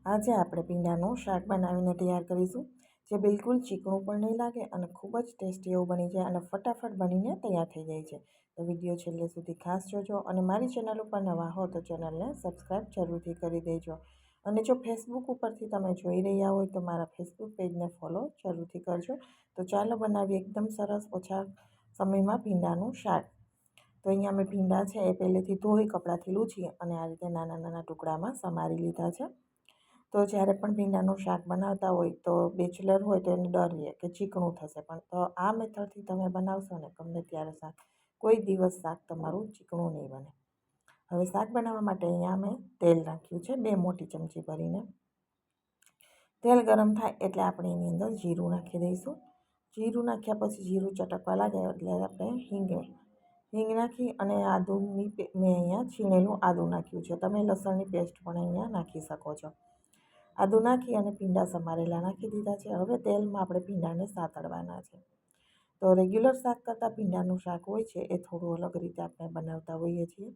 આજે આપણે ભીંડાનું શાક બનાવીને તૈયાર કરીશું, જે બિલકુલ ચીકણું પણ નહીં લાગે અને ખૂબ જ ટેસ્ટી એવું બની જાય અને ફટાફટ બનીને તૈયાર થઈ જાય છે. તો વિડીયો છેલ્લે સુધી ખાસ જોજો અને મારી ચેનલ ઉપર નવા હો તો ચેનલને સબસ્ક્રાઈબ જરૂરથી કરી દેજો. અને જો ફેસબુક ઉપરથી તમે જોઈ રહ્યા હોય તો મારા ફેસબુક પેજને ફોલો જરૂરથી કરજો. તો ચાલો બનાવીએ એકદમ સરસ ઓછા સમયમાં ભીંડાનું શાક. તો અહીંયા મેં ભીંડા છે એ પહેલેથી ધોઈ કપડાથી લૂછી અને આ રીતે નાના નાના ટુકડામાં સમારી લીધા છે. તો જ્યારે પણ ભીંડાનું શાક બનાવતા હોય તો બેચલર હોય તો એને ડર રહે કે ચીકણું થશે, પણ તો આ મેથડથી તમે બનાવશો ને ગમે ત્યારે શાક, કોઈ દિવસ શાક તમારું ચીકણું નહીં બને. હવે શાક બનાવવા માટે અહીંયા મેં તેલ નાખ્યું છે 2 મોટી ચમચી ભરીને. તેલ ગરમ થાય એટલે આપણે એની અંદર જીરું નાખી દઈશું. જીરું નાખ્યા પછી જીરું ચટકવા લાગે એટલે આપણે હિંગ નાખી અને આદુની મેં અહીંયા છીણેલું આદું નાખ્યું છે. તમે લસણની પેસ્ટ પણ અહીંયા નાખી શકો છો. આદું નાખી અને ભીંડા સમારેલા નાખી દીધા છે. હવે તેલમાં આપણે ભીંડાને સાતળવાના છે. તો રેગ્યુલર શાક કરતાં ભીંડાનું શાક હોય છે એ થોડું અલગ રીતે આપણે બનાવતા હોઈએ છીએ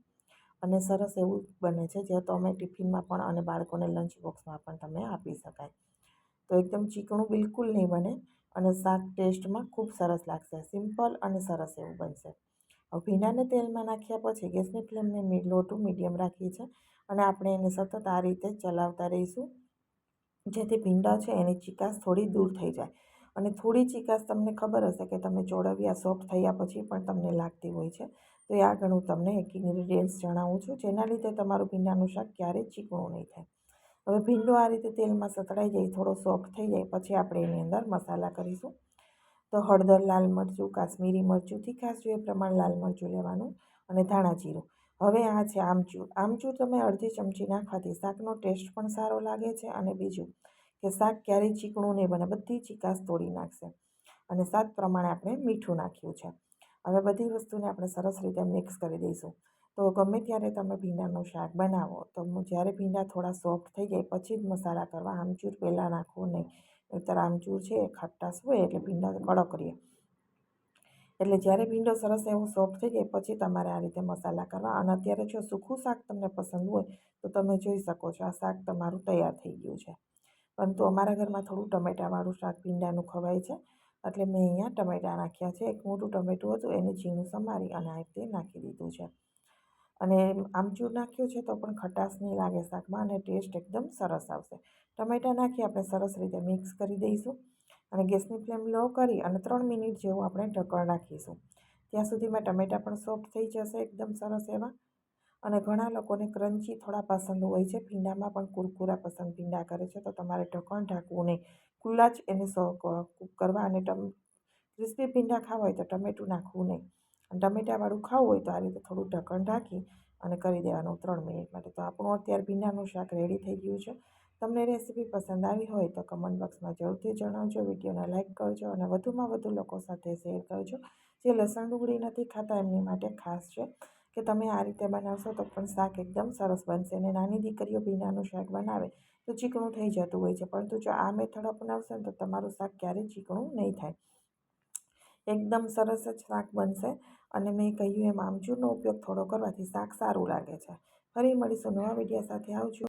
અને સરસ એવું બને છે, જે તમે ટિફિનમાં પણ અને બાળકોને લંચ બોક્સમાં પણ તમે આપી શકાય. તો એકદમ ચીકણું બિલકુલ નહીં બને અને શાક ટેસ્ટમાં ખૂબ સરસ લાગશે. સિમ્પલ અને સરસ એવું બનશે. હવે ભીંડાને તેલમાં નાખ્યા પછી ગેસની ફ્લેમને લો ટુ મીડિયમ રાખી છે અને આપણે એને સતત આ રીતે ચલાવતા રહીશું, જેથી ભીંડા છે એની ચીકાશ થોડી દૂર થઈ જાય. અને થોડી ચીકાશ તમને ખબર હશે કે તમે ચોળવ્યા સોફ્ટ થયા પછી પણ તમને લાગતી હોય છે. તો એ આગળ હું તમને એક ઇન્ગ્રીડિયન્ટ્સ જણાવું છું, જેના લીધે તમારું ભીંડાનું શાક ક્યારેય ચીકણું નહીં થાય. હવે ભીંડો આ રીતે તેલમાં સતળાઈ જાય, થોડો સોફ્ટ થઈ જાય પછી આપણે એની અંદર મસાલા કરીશું. તો હળદર, લાલ મરચું, કાશ્મીરી મરચું, તીખાશ જોઈએ પ્રમાણ લાલ મરચું લેવાનું અને ધાણા જીરું. હવે આ છે આમચૂર. આમચૂર તમે અડધી ચમચી નાખવાથી શાકનો ટેસ્ટ પણ સારો લાગે છે અને બીજું કે શાક ક્યારેય ચીકણું નહીં બને, બધી ચીકાશ તોડી નાખશે. અને સ્વાદ પ્રમાણે આપણે મીઠું નાખ્યું છે. હવે બધી વસ્તુને આપણે સરસ રીતે મિક્સ કરી દઈશું. તો ગમે ત્યારે તમે ભીંડાનું શાક બનાવો તો જ્યારે ભીંડા થોડા સોફ્ટ થઈ જાય પછી જ મસાલા કરવા. આમચૂર પહેલાં નાખવું નહીં, નહીંતર આમચૂર છે એ ખટાશ હોય એટલે ભીંડા કડક રહે. એટલે જ્યારે ભીંડો સરસ એવો સોફ્ટ થઈ જાય પછી તમારે આ રીતે મસાલા કરવા. અને અત્યારે જો સૂકું શાક તમને પસંદ હોય તો તમે જોઈ શકો છો આ શાક તમારું તૈયાર થઈ ગયું છે. પરંતુ અમારા ઘરમાં થોડું ટમેટાવાળું શાક ભીંડાનું ખવાય છે એટલે મેં અહીંયા ટમેટાં નાખ્યા છે. એક મોટું ટમેટું હતું એને ઝીણું સમારી અને આ રીતે નાખી દીધું છે. અને આમચૂર નાખ્યું છે તો પણ ખટાશ નહીં લાગે શાકમાં અને ટેસ્ટ એકદમ સરસ આવશે. ટમેટાં નાખી આપણે સરસ રીતે મિક્સ કરી દઈશું અને ગેસની ફ્લેમ લો કરી અને 3 મિનિટ જેવું આપણે ઢક્કણ રાખીશું. ત્યાં સુધીમાં ટમેટાં પણ સોફ્ટ થઈ જશે એકદમ સરસ એવા. અને ઘણા લોકોને ક્રન્ચી થોડા પસંદ હોય છે, ભીંડામાં પણ કુરકુરા પસંદ ભીંડા કરે છે, તો તમારે ઢક્કણ ઢાંકવું નહીં, ખુલ્લા જ એને કૂક કરવા. અને ક્રિસ્પી ભીંડા ખાવા હોય તો ટમેટું નાખવું નહીં. અને ટમેટાવાળું ખાવું હોય તો આ રીતે થોડું ઢક્કણ ઢાંકી અને કરી દેવાનું 3 મિનિટ માટે. તો આપણું અત્યારે ભીંડાનું શાક રેડી થઈ ગયું છે. તમને રેસીપી પસંદ આવી હોય તો કમેન્ટ બોક્સમાં જરૂરથી જણાવજો. વિડીયોને લાઇક કરજો અને વધુમાં વધુ લોકો સાથે શેર કરજો. જે લસણ ડુંગળી નથી ખાતા એમની માટે ખાસ છે કે તમે આ રીતે બનાવશો તો પણ શાક એકદમ સરસ બનશે. અને નાની દીકરીઓ ભીંડાનું શાક બનાવે તો ચીકણું થઈ જતું હોય છે, પરંતુ જો આ મેથડ અપનાવશો ને તો તમારું શાક ક્યારેય ચીકણું નહીં થાય, એકદમ સરસ જ શાક બનશે. અને મેં કહ્યું એમ આમચૂરનો ઉપયોગ થોડો કરવાથી શાક સારું લાગે છે. ફરી મળીશું નવા વિડીયો સાથે. આવજો.